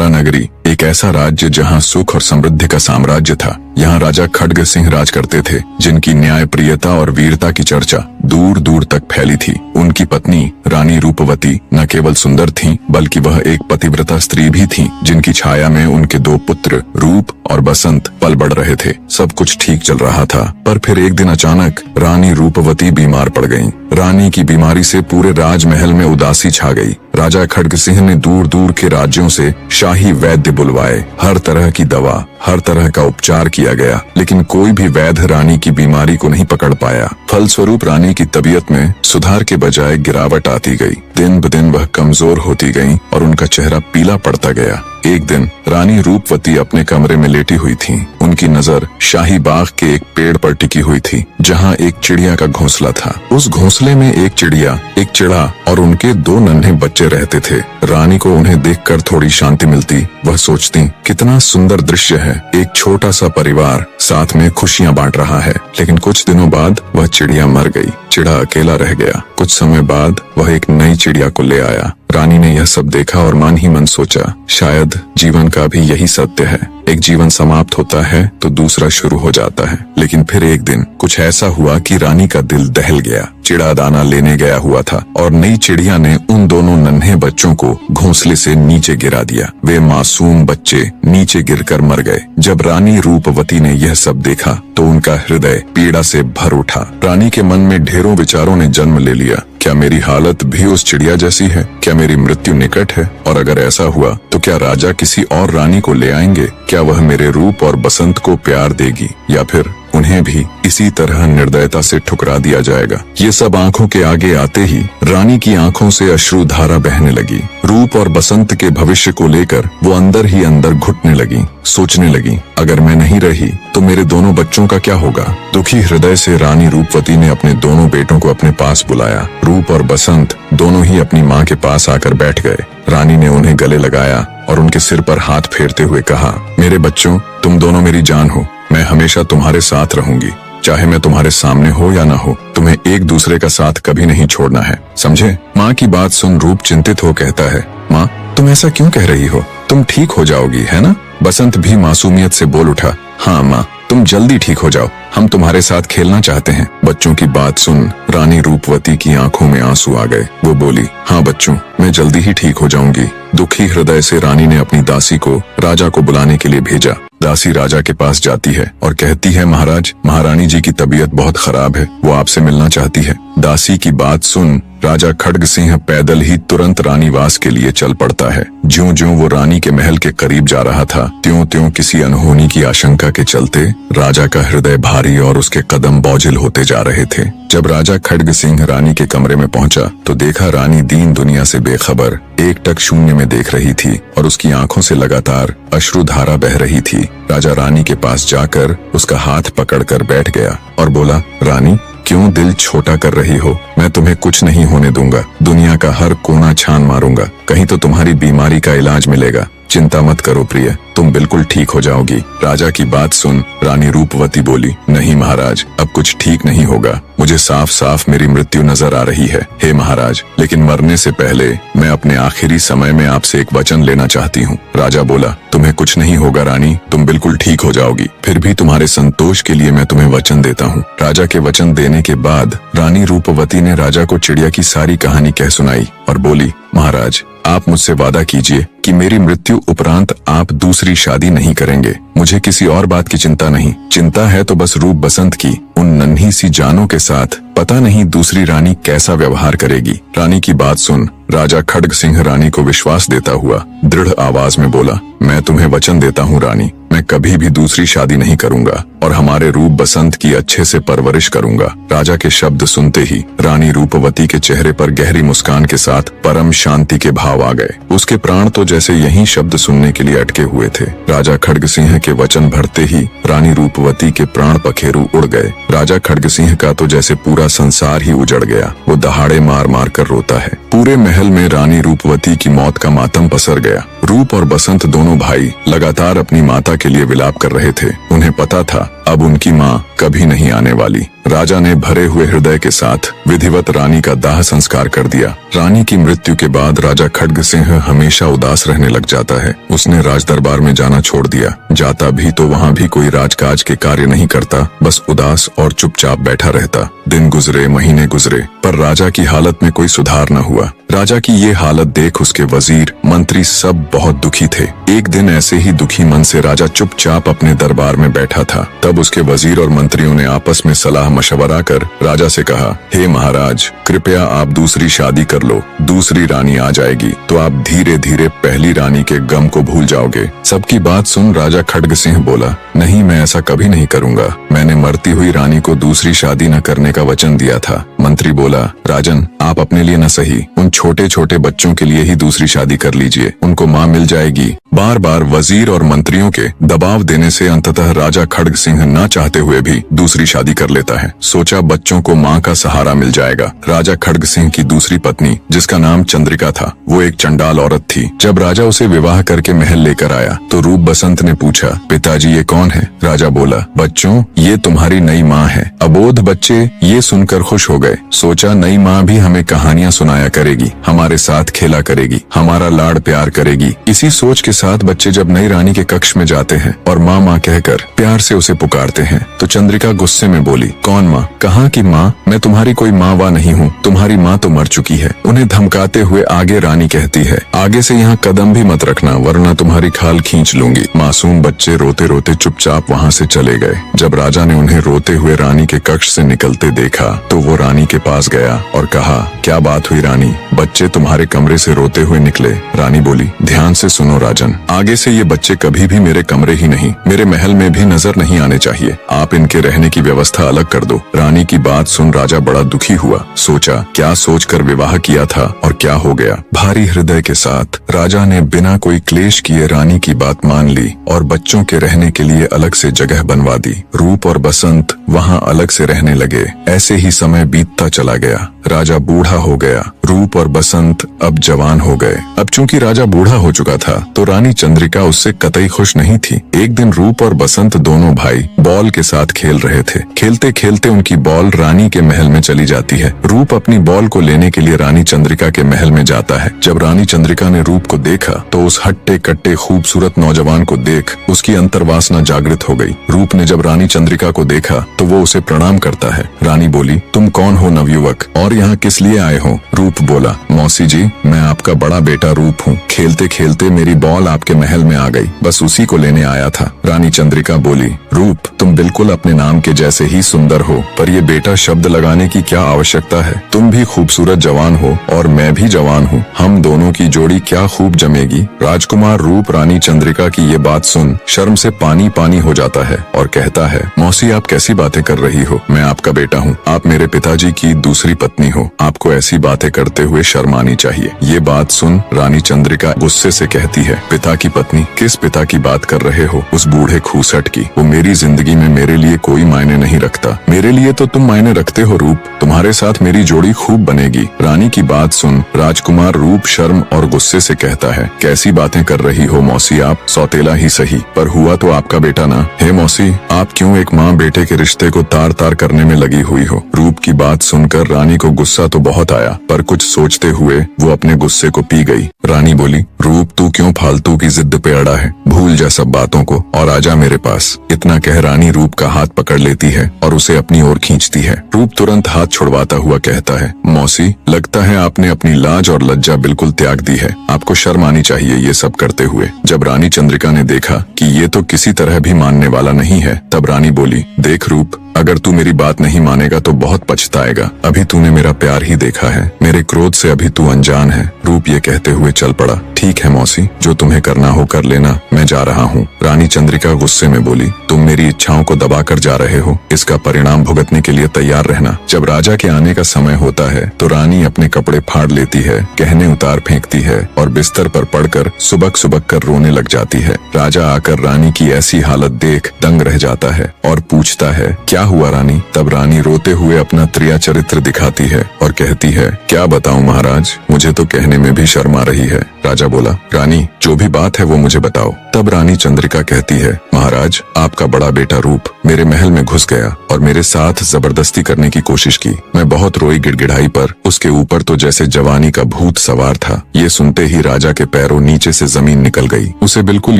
तारा नगरी एक ऐसा राज्य जहां सुख और समृद्धि का साम्राज्य था। यहाँ राजा खड्ग सिंह राज करते थे, जिनकी न्यायप्रियता और वीरता की चर्चा दूर दूर तक फैली थी। उनकी पत्नी रानी रूपवती न केवल सुंदर थीं, बल्कि वह एक पतिव्रता स्त्री भी थीं, जिनकी छाया में उनके 2 पुत्र रूप और बसंत पल बढ़ रहे थे। सब कुछ ठीक चल रहा था, पर फिर एक दिन अचानक रानी रूपवती बीमार पड़ गईं। रानी की बीमारी से पूरे राजमहल में उदासी छा गई। राजा खड्ग सिंह ने दूर दूर के राज्यों से शाही वैद्य बुलवाए। हर तरह की दवा, हर तरह का उपचार किया गया, लेकिन कोई भी वैद्य रानी की बीमारी को नहीं पकड़ पाया। फलस्वरूप रानी की तबीयत में सुधार के बजाय गिरावट आती गई। दिन ब दिन वह कमजोर होती गईं और उनका चेहरा पीला पड़ता गया। एक दिन रानी रूपवती अपने कमरे में लेटी हुई थीं। उनकी नजर शाही बाग के एक पेड़ पर टिकी हुई थी, जहां एक चिड़िया का घोंसला था। उस घोंसले में एक चिड़िया, एक चिड़ा और उनके 2 नन्हे बच्चे रहते थे। रानी को उन्हें देखकर थोड़ी शांति मिलती। वह सोचती, कितना सुंदर दृश्य है, एक छोटा सा परिवार साथ में खुशियां बांट रहा है। लेकिन कुछ दिनों बाद वह चिड़िया मर गई। चिड़ा अकेला रह गया। कुछ समय बाद वह एक नई चिड़िया को ले आया। रानी ने यह सब देखा और मन ही मन सोचा, शायद जीवन का भी यही सत्य है। एक जीवन समाप्त होता है तो दूसरा शुरू हो जाता है। लेकिन फिर एक दिन कुछ ऐसा हुआ कि रानी का दिल दहल गया। चिड़ा दाना लेने गया हुआ था और नई चिड़िया ने उन दोनों नन्हे बच्चों को घोंसले से नीचे गिरा दिया। वे मासूम बच्चे नीचे गिरकर मर गए। जब रानी रूपवती ने यह सब देखा तो उनका हृदय पीड़ा से भर उठा। रानी के मन में ढेरों विचारों ने जन्म ले लिया। क्या मेरी हालत भी उस चिड़िया जैसी है? क्या मेरी मृत्यु निकट है? और अगर ऐसा हुआ तो क्या राजा किसी और रानी को ले आएंगे? क्या वह मेरे रूप और बसंत को प्यार देगी, या फिर उन्हें भी इसी तरह निर्दयता से ठुकरा दिया जाएगा? ये सब आंखों के आगे आते ही रानी की आंखों से अश्रुधारा बहने लगी। रूप और बसंत के भविष्य को लेकर वो अंदर ही अंदर घुटने लगी। सोचने लगी, अगर मैं नहीं रही तो मेरे दोनों बच्चों का क्या होगा? दुखी हृदय से रानी रूपवती ने अपने दोनों बेटों को अपने पास बुलाया। रूप और बसंत दोनों ही अपनी माँ के पास आकर बैठ गए। रानी ने उन्हें गले लगाया और उनके सिर पर हाथ फेरते हुए कहा, मेरे बच्चों, तुम दोनों मेरी जान हो। मैं हमेशा तुम्हारे साथ रहूंगी, चाहे मैं तुम्हारे सामने हो या ना हो। तुम्हें एक दूसरे का साथ कभी नहीं छोड़ना है, समझे? माँ की बात सुन रूप चिंतित हो कहता है, माँ तुम ऐसा क्यों कह रही हो? तुम ठीक हो जाओगी, है ना? बसंत भी मासूमियत से बोल उठा, हाँ माँ, तुम जल्दी ठीक हो जाओ, हम तुम्हारे साथ खेलना चाहते हैं। बच्चों की बात सुन रानी रूपवती की आंखों में आंसू आ गए। वो बोली, हाँ बच्चों, मैं जल्दी ही ठीक हो जाऊंगी। दुखी हृदय से रानी ने अपनी दासी को राजा को बुलाने के लिए भेजा। दासी राजा के पास जाती है और कहती है, महाराज, महारानी जी की तबीयत बहुत खराब है, वो आपसे मिलना चाहती है। दासी की बात सुन राजा खड्ग सिंह पैदल ही तुरंत रानीवास के लिए चल पड़ता है। ज्यों-ज्यों वो रानी के महल के करीब जा रहा था, त्यों-त्यों किसी अनहोनी की आशंका के चलते राजा का हृदय भारी और उसके कदम बोझिल होते जा रहे थे। जब राजा खड्ग सिंह रानी के कमरे में पहुंचा तो देखा रानी दीन दुनिया से बेखबर एकटक शून्य में देख रही थी और उसकी आंखों से लगातार अश्रुधारा बह रही थी। राजा रानी के पास जाकर उसका हाथ पकड़कर बैठ गया और बोला, रानी, क्यों दिल छोटा कर रही हो? मैं तुम्हें कुछ नहीं होने दूंगा। दुनिया का हर कोना छान मारूंगा, कहीं तो तुम्हारी बीमारी का इलाज मिलेगा। चिंता मत करो प्रिय, तुम बिल्कुल ठीक हो जाओगी। राजा की बात सुन रानी रूपवती बोली, नहीं महाराज, अब कुछ ठीक नहीं होगा। मुझे साफ साफ मेरी मृत्यु नजर आ रही है। हे महाराज, लेकिन मरने से पहले मैं अपने आखिरी समय में आपसे एक वचन लेना चाहती हूँ। राजा बोला, तुम्हें कुछ नहीं होगा रानी, तुम बिल्कुल ठीक हो जाओगी। फिर भी तुम्हारे संतोष के लिए मैं तुम्हें वचन देता हूँ। राजा के वचन देने के बाद रानी रूपवती ने राजा को चिड़िया की सारी कहानी कह सुनाई और बोली, महाराज, आप मुझसे वादा कीजिए कि मेरी मृत्यु उपरांत आप दूसरी शादी नहीं करेंगे। मुझे किसी और बात की चिंता नहीं। चिंता है तो बस रूप बसंत की। उन नन्ही सी जानों के साथ पता नहीं दूसरी रानी कैसा व्यवहार करेगी। रानी की बात सुन राजा खड्ग सिंह रानी को विश्वास देता हुआ दृढ़ आवाज में बोला, मैं तुम्हें वचन देता हूँ रानी, मैं कभी भी दूसरी शादी नहीं करूंगा और हमारे रूप बसंत की अच्छे से परवरिश करूंगा। राजा के शब्द सुनते ही रानी रूपवती के चेहरे पर गहरी मुस्कान के साथ परम शांति के भाव आ गए। उसके प्राण तो जैसे यही शब्द सुनने के लिए अटके हुए थे। राजा खड्ग सिंह के वचन भरते ही रानी रूपवती के प्राण पखेरु उड़ गए। राजा खड्ग सिंह का तो जैसे पूरा संसार ही उजड़ गया। वो दहाड़े मार मार कर रोता है। पूरे महल में रानी रूपवती की मौत का मातम पसर गया। रूप और बसंत दोनों भाई लगातार अपनी माता के लिए विलाप कर रहे थे। उन्हें पता था अब उनकी माँ कभी नहीं आने वाली। राजा ने भरे हुए हृदय के साथ विधिवत रानी का दाह संस्कार कर दिया। रानी की मृत्यु के बाद राजा खड्ग सिंह हमेशा उदास रहने लग जाता है। उसने राज दरबार में जाना छोड़ दिया। जाता भी तो वहाँ भी कोई राजकाज के कार्य नहीं करता, बस उदास और चुपचाप बैठा रहता। दिन गुजरे, महीने गुजरे, पर राजा की हालत में कोई सुधार न हुआ। राजा की ये हालत देख उसके वजीर, मंत्री सब बहुत दुखी थे। एक दिन ऐसे ही दुखी मन से राजा चुपचाप अपने दरबार में बैठा था। तब उसके वजीर और मंत्रियों ने आपस में सलाह मशवरा कर राजा से कहा, हे महाराज, कृपया आप दूसरी शादी कर लो। दूसरी रानी आ जाएगी तो आप धीरे धीरे पहली रानी के गम को भूल जाओगे। सबकी बात सुन राजा खड्ग सिंह बोला, नहीं, मैं ऐसा कभी नहीं करूंगा। मैंने मरती हुई रानी को दूसरी शादी न करने का वचन दिया था। मंत्री बोला, राजन, आप अपने लिए न सही, उन छोटे छोटे बच्चों के लिए ही दूसरी शादी कर लीजिए, उनको माँ मिल जाएगी। बार बार वजीर और मंत्रियों के दबाव देने से अंततः राजा खड्ग सिंह न चाहते हुए भी दूसरी शादी कर लेता है। सोचा बच्चों को माँ का सहारा मिल जाएगा। राजा खड्ग सिंह की दूसरी पत्नी, जिसका नाम चंद्रिका था, वो एक चंडाल औरत थी। जब राजा उसे विवाह करके महल लेकर आया तो रूप बसंत ने पूछा, पिताजी ये कौन है? राजा बोला, बच्चों, ये तुम्हारी नई माँ है। अबोध बच्चे ये सुनकर खुश हो गए। सोचा नई माँ भी हमें कहानियाँ सुनाया करेगी, हमारे साथ खेला करेगी, हमारा लाड़ प्यार करेगी। इसी सोच के साथ बच्चे जब नई रानी के कक्ष में जाते हैं और माँ माँ कहकर प्यार से उसे पुकारते हैं तो चंद्रिका गुस्से में बोली, कौन माँ? कहाँ की माँ? मैं तुम्हारी कोई माँ वा नहीं हूँ, तुम्हारी माँ तो मर चुकी है। उन्हें धमकाते हुए आगे रानी कहती है, आगे से यहाँ कदम भी मत रखना वरना तुम्हारी खाल खींच लूंगी। मासूम बच्चे रोते रोते चुपचाप वहाँ से चले गए। जब राजा ने उन्हें रोते हुए रानी के कक्ष से निकलते देखा तो वो रानी के पास गया और कहा, क्या बात हुई रानी? बच्चे तुम्हारे कमरे से रोते हुए निकले। रानी बोली, ध्यान से सुनो राजन, आगे से ये बच्चे कभी भी मेरे कमरे ही नहीं, मेरे महल में भी नजर नहीं आने चाहिए। आप इनके रहने की व्यवस्था अलग कर दो। रानी की बात सुन राजा बड़ा दुखी हुआ। सोचा क्या सोचकर विवाह किया था और क्या हो गया। भारी हृदय के साथ राजा ने बिना कोई क्लेश किए रानी की बात मान ली और बच्चों के रहने के लिए अलग से जगह बनवा दी। रूप और बसंत वहाँ अलग से रहने लगे। ऐसे ही समय बीतता चला गया। राजा बूढ़ा हो गया। रूप और बसंत अब जवान हो गए। अब चूंकि राजा बूढ़ा हो चुका था तो रानी चंद्रिका उससे कतई खुश नहीं थी। एक दिन रूप और बसंत दोनों भाई बॉल के साथ खेल रहे थे। खेलते खेलते उनकी बॉल रानी के महल में चली जाती है। रूप अपनी बॉल को लेने के लिए रानी चंद्रिका के महल में जाता है। जब रानी चंद्रिका ने रूप को देखा तो उस हट्टे कट्टे खूबसूरत नौजवान को देख उसकी अंतर्वासना जागृत हो गई। रूप ने जब रानी चंद्रिका को देखा तो वो उसे प्रणाम करता है। रानी बोली, तुम कौन हो नवयुवक और यहाँ किस लिए आए हो? रूप बोला, मौसी जी, मैं आपका बड़ा बेटा रूप हूँ। खेलते खेलते मेरी बॉल आपके महल में आ गई, बस उसी को लेने आया था। रानी चंद्रिका बोली, रूप, तुम बिल्कुल अपने नाम के जैसे ही सुंदर हो, पर ये बेटा शब्द लगाने की क्या आवश्यकता है? तुम भी खूबसूरत जवान हो और मैं भी जवान हूँ, हम दोनों की जोड़ी क्या खूब जमेगी। राजकुमार रूप रानी चंद्रिका की ये बात सुन शर्म से पानी पानी हो जाता है और कहता है, मौसी आप कैसी बातें कर रही हो? मैं आपका बेटा हूँ, आप मेरे पिताजी की दूसरी पत्नी हो, आपको ऐसी बातें करते हुए शर्म आनी चाहिए। ये बात सुन रानी चंद्रिका गुस्से से कहती है, पिता की पत्नी? किस पिता की बात कर रहे हो? उस बूढ़े खूसट की। वो मेरी जिंदगी में मेरे लिए कोई मायने नहीं रखता। मेरे लिए तो तुम मायने रखते हो रूप, तुम्हारे साथ मेरी जोड़ी खूब बनेगी। रानी की बात सुन राजकुमार रूप शर्म और गुस्से से कहता है, कैसी बातें कर रही हो मौसी आप? सौतेला ही सही, पर हुआ तो आपका बेटा ना। हे मौसी, आप क्यों एक माँ बेटे के रिश्ते को तार तार करने में लगी हुई हो? रूप की बात सुनकर रानी को गुस्सा तो बहुत आया, पर कुछ सोचते हुए वो अपने गुस्से को पी गई। रानी बोली, रूप तू क्यों फालतू की जिद पे अड़ा है? भूल जा सब बातों को और आजा मेरे पास। इतना कह रानी रूप का हाथ पकड़ लेती है और उसे अपनी ओर खींचती है। रूप तुरंत हाथ छुड़वाता हुआ कहता है, मौसी, लगता है आपने अपनी लाज और लज्जा बिल्कुल त्याग दी है। आपको शर्म आनी चाहिए ये सब करते हुए। जब रानी चंद्रिका ने देखा कि ये तो किसी तरह भी मानने वाला नहीं है, तब रानी बोली, देख रूप, अगर तू मेरी बात नहीं मानेगा तो बहुत पछताएगा। अभी तूने मेरा प्यार ही देखा है, मेरे क्रोध से अभी तू अनजान है। रूप ये कहते हुए चल पड़ा। ठीक है मौसी, जो तुम्हें करना हो कर लेना, मैं जा रहा हूँ। रानी चंद्रिका गुस्से में बोली, तुम मेरी इच्छाओं को दबा कर जा रहे हो, इसका परिणाम भुगतने के लिए तैयार रहना। जब राजा के आने का समय होता है तो रानी अपने कपड़े फाड़ लेती है, गहने उतार फेंकती है और बिस्तर पर पड़कर सुबक सुबक कर रोने लग जाती है। राजा आकर रानी की ऐसी हालत देख दंग रह जाता है और पूछता है, क्या हुआ रानी? तब रानी रोते हुए अपना त्रिया चरित्र दिखाती है और कहती है, क्या बताऊं महाराज, मुझे तो कहने में भी शर्म आ रही है। राजा बोला, रानी जो भी बात है वो मुझे बताओ। तब रानी चंद्रिका कहती है, महाराज आपका का बड़ा बेटा रूप मेरे महल में घुस गया और मेरे साथ जबरदस्ती करने की कोशिश की। मैं बहुत रोई गिड़गिड़ाई, पर उसके ऊपर तो जैसे जवानी का भूत सवार था। ये सुनते ही राजा के पैरों नीचे से जमीन निकल गई। उसे बिल्कुल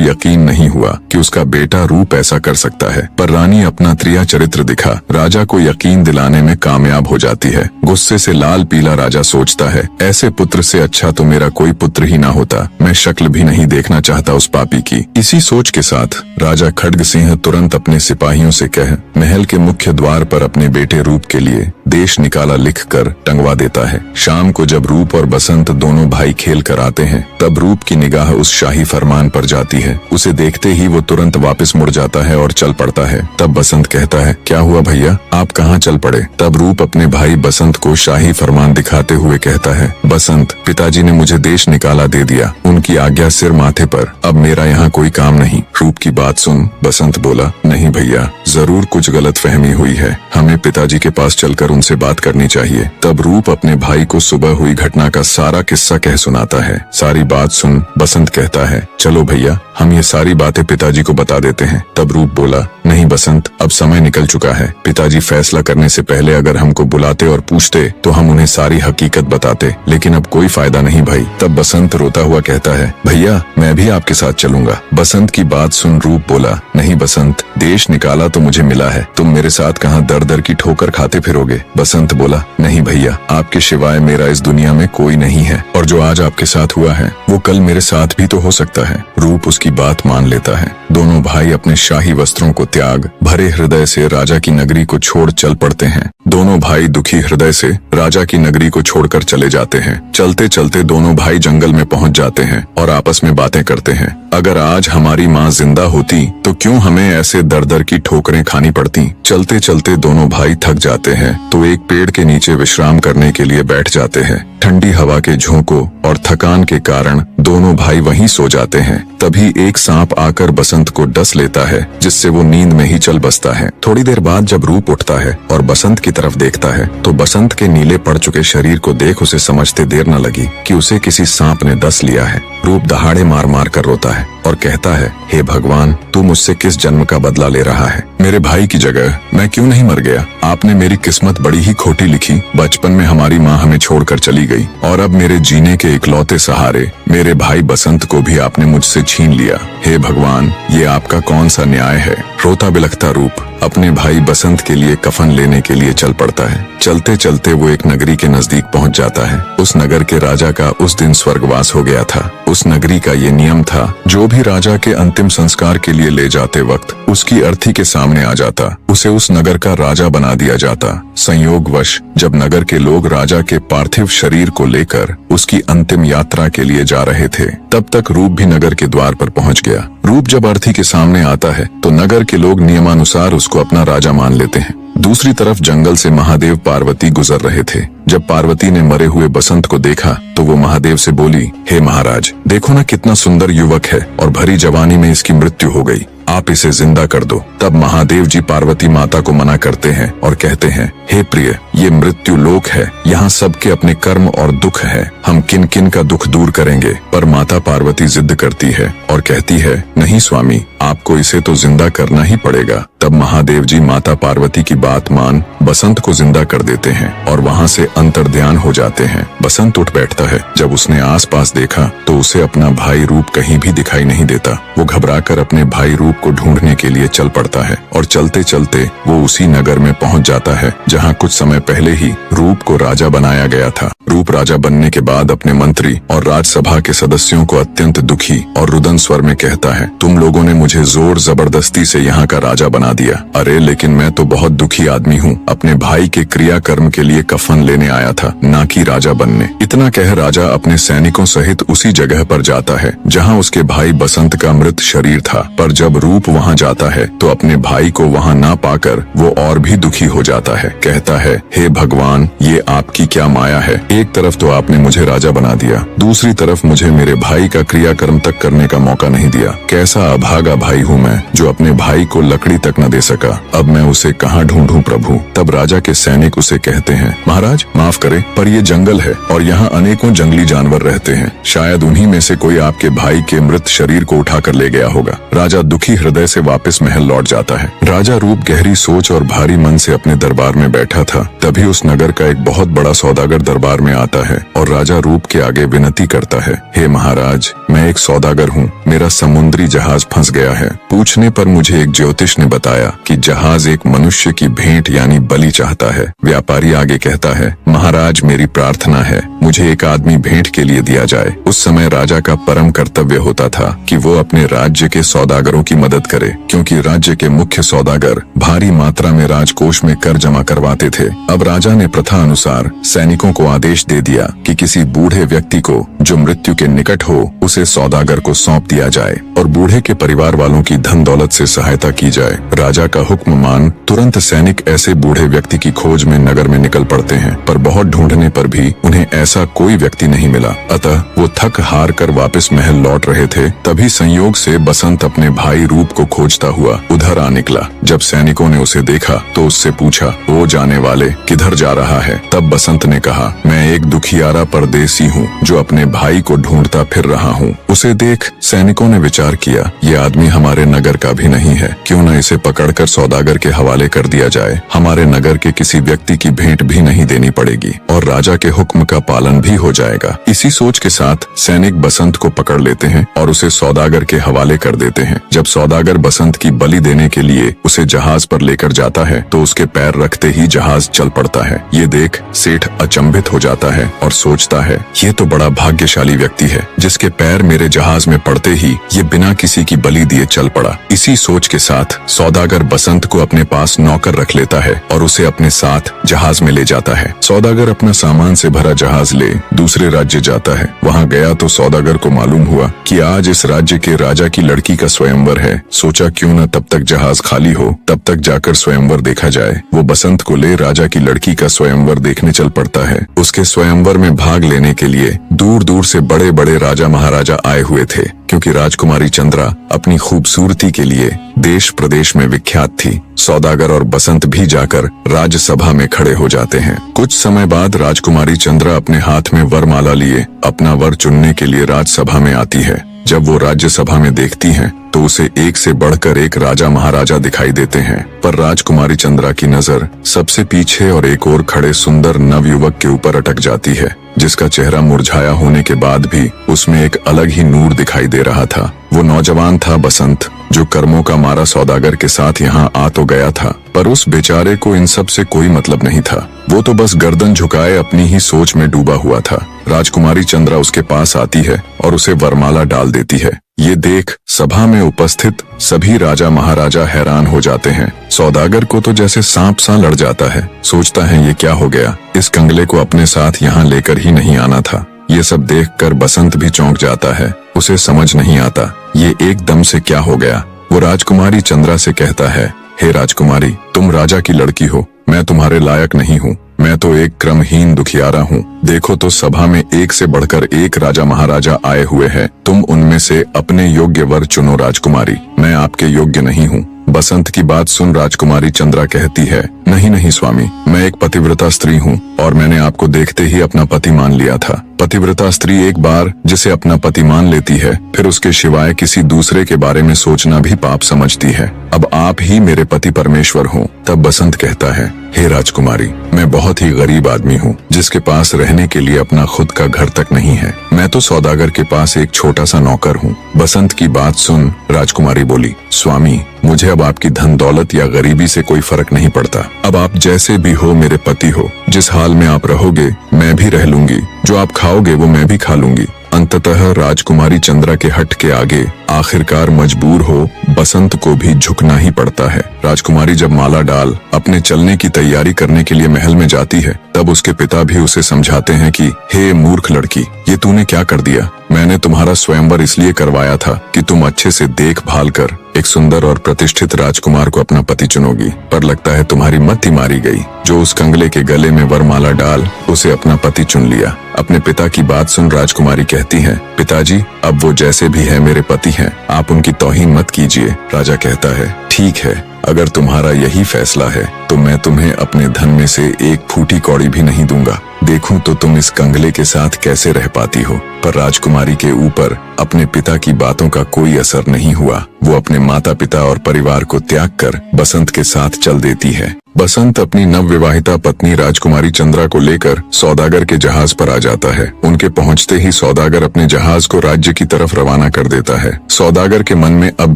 यकीन नहीं हुआ कि उसका बेटा रूप ऐसा कर सकता है, पर रानी अपना त्रिया चरित्र दिखा राजा को यकीन दिलाने में कामयाब हो जाती है। गुस्से से लाल पीला राजा सोचता है, ऐसे पुत्र से अच्छा तो मेरा कोई पुत्र ही ना होता। मैं शक्ल भी नहीं देखना चाहता उस पापी की। इसी सोच के साथ राजा खड्ग सिंह तुरंत अपने सिपाहियों से कह महल के मुख्य द्वार पर अपने बेटे रूप के लिए देश निकाला लिखकर टंगवा देता है। शाम को जब रूप और बसंत दोनों भाई खेल कर आते हैं, तब रूप की निगाह उस शाही फरमान पर जाती है। उसे देखते ही वो तुरंत वापस मुड़ जाता है और चल पड़ता है। तब बसंत कहता है, क्या हुआ भैया, आप कहाँ चल पड़े? तब रूप अपने भाई बसंत को शाही फरमान दिखाते हुए कहता है, बसंत, पिताजी ने मुझे देश निकाला दे दिया, उनकी आज्ञा सिर माथे पर, अब मेरा यहाँ कोई काम नहीं। रूप की बात सुन बसंत बोला, नहीं भैया, जरूर कुछ गलतफहमी हुई है, हमें पिताजी के पास चलकर उनसे बात करनी चाहिए। तब रूप अपने भाई को सुबह हुई घटना का सारा किस्सा कह सुनाता है। सारी बात सुन बसंत कहता है, चलो भैया, हम ये सारी बातें पिताजी को बता देते हैं। तब रूप बोला, नहीं बसंत, अब समय निकल चुका है। पिताजी फैसला करने से पहले अगर हमको बुलाते और पूछते तो हम उन्हें सारी हकीकत बताते, लेकिन अब कोई फायदा नहीं भाई। तब बसंत रोता हुआ कहता है, भैया, मैं भी आपके साथ चलूंगा। बसंत की बात सुन रूप बोला, नहीं बसंत, देश निकाला तो मुझे मिला है, तुम मेरे साथ कहाँ दर दर की ठोकर खाते फिरोगे? बसंत बोला, नहीं भैया, आपके सिवाय मेरा इस दुनिया में कोई नहीं है, और जो आज आपके साथ हुआ है वो कल मेरे साथ भी तो हो सकता है। रूप उसकी बात मान लेता है। दोनों भाई अपने शाही वस्त्रों को त्याग भरे हृदय से राजा की नगरी को छोड़ चल पड़ते हैं। दोनों भाई दुखी हृदय से राजा की नगरी को छोड़कर चले जाते हैं। चलते चलते दोनों भाई जंगल में पहुंच जाते हैं और आपस में बातें करते हैं, अगर आज हमारी माँ जिंदा होती तो क्यों हमें ऐसे दर दर की ठोकरें खानी पड़ती। चलते चलते दोनों भाई थक जाते हैं तो एक पेड़ के नीचे विश्राम करने के लिए बैठ जाते हैं। ठंडी हवा के झोंकों और थकान के कारण दोनों भाई वहीं सो जाते हैं। तभी एक सांप आकर बसंत को डस लेता है, जिससे वो नींद में ही चल बसता है। थोड़ी देर बाद जब रूप उठता है और बसंत की तरफ देखता है तो बसंत के नीले पड़ चुके शरीर को देख उसे समझते देर न लगी कि उसे किसी सांप ने डस लिया है। रूप दहाड़े मार मार कर रोता है और कहता है, हे भगवान, तू मुझसे किस जन्म का बदला ले रहा है? मेरे भाई की जगह मैं क्यों नहीं मर गया? आपने मेरी किस्मत बड़ी ही खोटी लिखी। बचपन में हमारी माँ हमें छोड़कर चली गई और अब मेरे जीने के इकलौते सहारे मेरे भाई बसंत को भी आपने मुझसे छीन लिया। हे भगवान, ये आपका कौन सा न्याय है? रोता बिलखता रूप अपने भाई बसंत के लिए कफन लेने के लिए चल पड़ता है। चलते चलते वो एक नगरी के नजदीक पहुंच जाता है। उस नगर के राजा का उस दिन स्वर्गवास हो गया था। उस नगरी का ये नियम था, जो भी राजा के अंतिम संस्कार के लिए ले जाते वक्त उसकी अर्थी के सामने आ जाता, उसे उस नगर का राजा बना दिया जाता। संयोगवश जब नगर के लोग राजा के पार्थिव शरीर को लेकर उसकी अंतिम यात्रा के लिए जा रहे थे, तब तक रूप भी नगर के द्वार पर पहुंच गया। रूप जब अर्थी के सामने आता है तो नगर के लोग नियमानुसार उसको अपना राजा मान लेते हैं। दूसरी तरफ जंगल से महादेव पार्वती गुजर रहे थे। जब पार्वती ने मरे हुए बसंत को देखा तो वो महादेव से बोली, हे महाराज, देखो ना कितना सुंदर युवक है और भरी जवानी में इसकी मृत्यु हो गई, आप इसे जिंदा कर दो। तब महादेव जी पार्वती माता को मना करते हैं और कहते हैं, हे प्रिय, ये मृत्यु लोक है, यहाँ सबके अपने कर्म और दुख है, हम किन किन का दुख दूर करेंगे। पर माता पार्वती जिद करती है और कहती है, नहीं स्वामी, आपको इसे तो जिंदा करना ही पड़ेगा। तब महादेव जी माता पार्वती की बात मान बसंत को जिंदा कर देते हैं और वहाँ से अंतर्ध्यान हो जाते हैं। बसंत उठ बैठता है। जब उसने आसपास देखा तो उसे अपना भाई रूप कहीं भी दिखाई नहीं देता। वो घबराकर अपने भाई रूप को ढूंढने के लिए चल पड़ता है और चलते चलते वो उसी नगर में पहुंच जाता है जहां कुछ समय पहले ही रूप को राजा बनाया गया था। रूप राजा बनने के बाद अपने मंत्री और राजसभा के सदस्यों को अत्यंत दुखी और रुदन स्वर में कहता है, तुम लोगों ने मुझे जोर जबरदस्ती से यहाँ का राजा बना दिया। अरे लेकिन मैं तो बहुत दुखी आदमी हूँ, अपने भाई के क्रियाकर्म के लिए कफन लेने आया था, ना कि राजा बनने। इतना कह राजा अपने सैनिकों सहित उसी जगह पर जाता है जहाँ उसके भाई बसंत का मृत शरीर था। पर जब रूप वहाँ जाता है तो अपने भाई को वहाँ ना पाकर वो और भी दुखी हो जाता है। कहता है, हे भगवान, ये आपकी क्या माया है? एक तरफ तो आपने मुझे राजा बना दिया, दूसरी तरफ मुझे मेरे भाई का क्रियाकर्म तक करने का मौका नहीं दिया। कैसा अभागा भाई हूँ मैं, जो अपने भाई को लकड़ी तक न दे सका। अब मैं उसे कहाँ ढूंढूं प्रभु? तब राजा के सैनिक उसे कहते हैं, महाराज माफ करें, पर ये जंगल है और यहाँ अनेकों जंगली जानवर रहते हैं, शायद उन्हीं में से कोई आपके भाई के मृत शरीर को उठाकर ले गया होगा। राजा दुखी दुखी हृदय से वापस महल लौट जाता है। राजा रूप गहरी सोच और भारी मन से अपने दरबार में बैठा था। तभी उस नगर का एक बहुत बड़ा सौदागर दरबार में आता है और राजा रूप के आगे विनती करता है, हे महाराज, मैं एक सौदागर हूँ, मेरा समुद्री जहाज फंस गया है। पूछने पर मुझे एक ज्योतिष ने बताया कि जहाज एक मनुष्य की भेंट यानी बलि चाहता है। व्यापारी आगे कहता है, महाराज, मेरी प्रार्थना है, मुझे एक आदमी भेंट के लिए दिया जाए। उस समय राजा का परम कर्तव्य होता था कि वो अपने राज्य के सौदागरों की मदद करे, क्योंकि राज्य के मुख्य सौदागर भारी मात्रा में राजकोष में कर जमा करवाते थे। अब राजा ने प्रथा अनुसार सैनिकों को आदेश दे दिया कि किसी बूढ़े व्यक्ति को जो मृत्यु के निकट हो उसे सौदागर को सौंप दिया जाए और बूढ़े के परिवार वालों की धन दौलत से सहायता की जाए। राजा का हुक्म मान तुरंत सैनिक ऐसे बूढ़े व्यक्ति की खोज में नगर में निकल पड़ते हैं, पर बहुत ढूंढने पर भी उन्हें ऐसा कोई व्यक्ति नहीं मिला। अतः वो थक हार कर वापस महल लौट रहे थे। तभी संयोग से बसंत अपने भाई रूप को खोजता हुआ उधर आ निकला। जब सैनिकों ने उसे देखा तो उससे पूछा, वो जाने वाले किधर जा रहा है? तब बसंत ने कहा, मैं एक दुखियारा परदेसी हूँ जो अपने भाई को ढूंढता फिर रहा हूँ। उसे देख सैनिकों ने विचार किया, ये आदमी हमारे नगर का भी नहीं है, क्यों न इसे पकड़कर सौदागर के हवाले कर दिया जाए। हमारे नगर के किसी व्यक्ति की भेंट भी नहीं देनी पड़ेगी और राजा के हुक्म का पालन भी हो जाएगा। इसी सोच के साथ सैनिक बसंत को पकड़ लेते हैं और उसे सौदागर के हवाले कर देते हैं। जब सौदागर बसंत की बलि देने के लिए उसे जहाज पर लेकर जाता है तो उसके पैर रखते ही जहाज चल पड़ता है। ये देख सेठ अचंभित हो जाता है और सोचता है, ये तो बड़ा भाग्यशाली व्यक्ति है जिसके पैर मेरे जहाज में पड़ते ही ये बिना किसी की बलि दिए चल पड़ा। इसी सोच के साथ सौदागर बसंत को अपने पास नौकर रख लेता है और उसे अपने साथ जहाज में ले जाता है। सौदागर अपना सामान से भरा जहाज ले दूसरे राज्य जाता है। वहाँ गया तो सौदागर को मालूम हुआ कि आज इस राज्य के राजा की लड़की का स्वयंवर है। सोचा क्यों न तब तक जहाज खाली हो, तब तक जाकर स्वयंवर देखा जाए। वो बसंत को ले राजा की लड़की का स्वयंवर देखने चल पड़ता है। उसके स्वयंवर में भाग लेने के लिए दूर दूर से बड़े बड़े राजा महाराजा आए हुए थे, क्योंकि राजकुमारी चंद्रा अपनी खूबसूरती के लिए देश प्रदेश में विख्यात थी। सौदागर और बसंत भी जाकर राज्यसभा में खड़े हो जाते हैं। कुछ समय बाद राजकुमारी चंद्रा अपने हाथ में वरमाला लिए अपना वर चुनने के लिए राज्यसभा में आती है। जब वो राज्यसभा में देखती हैं तो उसे एक से बढ़कर एक राजा महाराजा दिखाई देते हैं, पर राजकुमारी चंद्रा की नजर सबसे पीछे और एक और खड़े सुंदर नवयुवक के ऊपर अटक जाती है, जिसका चेहरा मुरझाया होने के बाद भी उसमें एक अलग ही नूर दिखाई दे रहा था। वो नौजवान था बसंत, जो कर्मों का मारा सौदागर के साथ यहाँ आ तो गया था, पर उस बेचारे को इन सब से कोई मतलब नहीं था। वो तो बस गर्दन झुकाए अपनी ही सोच में डूबा हुआ था। राजकुमारी चंद्रा उसके पास आती है और उसे वरमाला डाल देती है। ये देख सभा में उपस्थित सभी राजा महाराजा हैरान हो जाते हैं। सौदागर को तो जैसे सांप सा लड़ जाता है। सोचता है ये क्या हो गया, इस कंगले को अपने साथ यहाँ लेकर ही नहीं आना था। ये सब देखकर बसंत भी चौंक जाता है। उसे समझ नहीं आता ये एकदम से क्या हो गया। वो राजकुमारी चंद्रा से कहता है, हे राजकुमारी, तुम राजा की लड़की हो, मैं तुम्हारे लायक नहीं हूँ। मैं तो एक क्रमहीन दुखियारा हूँ। देखो तो सभा में एक से बढ़कर एक राजा महाराजा आए हुए हैं। तुम उनमें से अपने योग्य वर चुनो राजकुमारी, मैं आपके योग्य नहीं हूँ। बसंत की बात सुन राजकुमारी चंद्रा कहती है, नहीं नहीं स्वामी, मैं एक पतिव्रता स्त्री हूँ और मैंने आपको देखते ही अपना पति मान लिया था। पतिव्रता स्त्री एक बार जिसे अपना पति मान लेती है, फिर उसके सिवाय किसी दूसरे के बारे में सोचना भी पाप समझती है। अब आप ही मेरे पति परमेश्वर हो। तब बसंत कहता है, हे राजकुमारी, मैं बहुत ही गरीब आदमी हूँ जिसके पास रहने के लिए अपना खुद का घर तक नहीं है। मैं तो सौदागर के पास एक छोटा सा नौकर हूँ। बसंत की बात सुन राजकुमारी बोली, स्वामी, मुझे अब आपकी धन दौलत या गरीबी से कोई फर्क नहीं पड़ता। अब आप जैसे भी हो मेरे पति हो। जिस हाल में आप रहोगे मैं भी रह लूंगी, जो आप खाओगे वो मैं भी खा लूंगी। अंततः राजकुमारी चंद्रा के हट के आगे आखिरकार मजबूर हो बसंत को भी झुकना ही पड़ता है। राजकुमारी जब माला डाल अपने चलने की तैयारी करने के लिए महल में जाती है, तब उसके पिता भी उसे समझाते हैं कि हे मूर्ख लड़की, ये तूने क्या कर दिया। मैंने तुम्हारा स्वयंवर इसलिए करवाया था कि तुम अच्छे से देखभाल कर एक सुंदर और प्रतिष्ठित राजकुमार को अपना पति चुनोगी, पर लगता है तुम्हारी मति मारी गई। जो उस कंगले के गले में वरमाला डाल उसे अपना पति चुन लिया। अपने पिता की बात सुन राजकुमारी कहती है, पिताजी, अब वो जैसे भी है मेरे पति हैं, आप उनकी तौहीन मत कीजिए। राजा कहता है, ठीक है, अगर तुम्हारा यही फैसला है तो मैं तुम्हें अपने धन में से एक फूटी कौड़ी भी नहीं दूंगा। देखूं तो तुम इस कंगले के साथ कैसे रह पाती हो। पर राजकुमारी के ऊपर अपने पिता की बातों का कोई असर नहीं हुआ। वो अपने माता पिता और परिवार को त्याग कर बसंत के साथ चल देती है। बसंत अपनी नवविवाहिता पत्नी राजकुमारी चंद्रा को लेकर सौदागर के जहाज पर आ जाता है। उनके पहुंचते ही सौदागर अपने जहाज को राज्य की तरफ रवाना कर देता है। सौदागर के मन में अब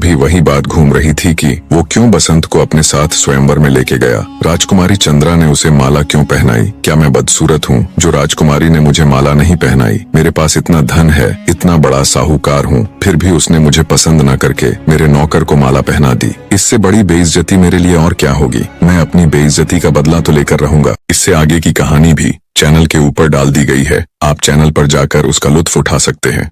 भी वही बात घूम रही थी कि वो क्यों बसंत को अपने साथ स्वयंवर में लेके गया। राजकुमारी चंद्रा ने उसे माला क्यों पहनाई? क्या मैं बदसूरत हूँ जो राजकुमारी ने मुझे माला नहीं पहनाई? मेरे पास इतना धन है, इतना बड़ा साहूकार हूँ, फिर भी उसने मुझे पसंद न करके मेरे नौकर को माला पहना दी। इससे बड़ी बेइज्जती मेरे लिए और क्या होगी। मैं अपनी बेइज्जती का बदला तो लेकर रहूंगा। इससे आगे की कहानी भी चैनल के ऊपर डाल दी गई है। आप चैनल पर जाकर उसका लुत्फ उठा सकते हैं।